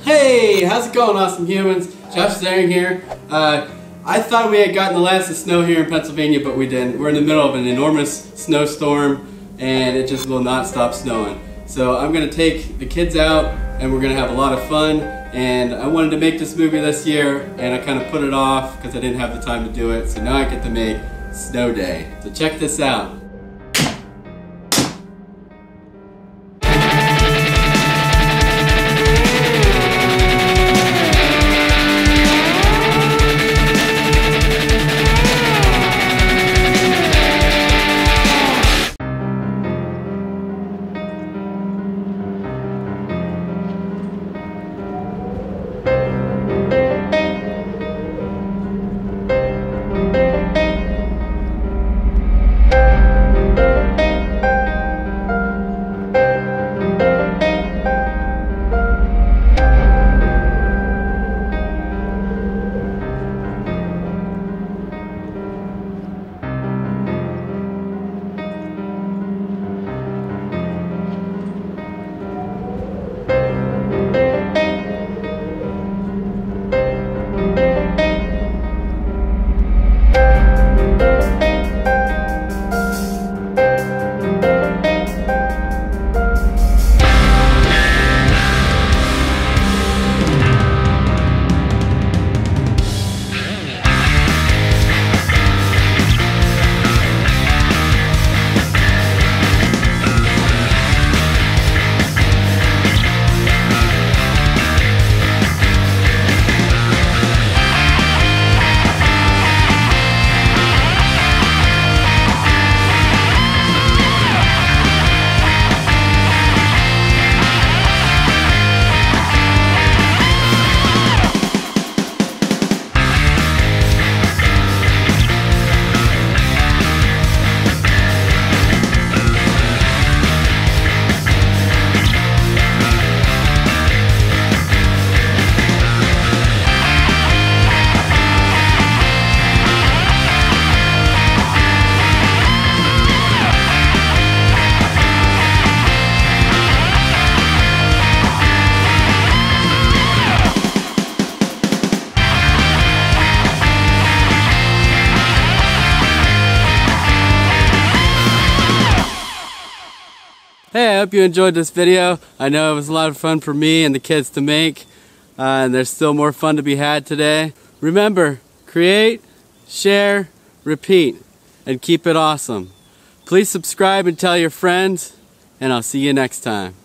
Hey, how's it going, awesome humans? Josh Zaring here. I thought we had gotten the last of snow here in Pennsylvania, but we didn't. We're in the middle of an enormous snowstorm, and it just will not stop snowing. So I'm going to take the kids out, and we're going to have a lot of fun. And I wanted to make this movie this year, and I kind of put it off because I didn't have the time to do it. So now I get to make Snow Day. So check this out. Hey, I hope you enjoyed this video. I know it was a lot of fun for me and the kids to make, and there's still more fun to be had today. Remember, create, share, repeat, and keep it awesome. Please subscribe and tell your friends, and I'll see you next time.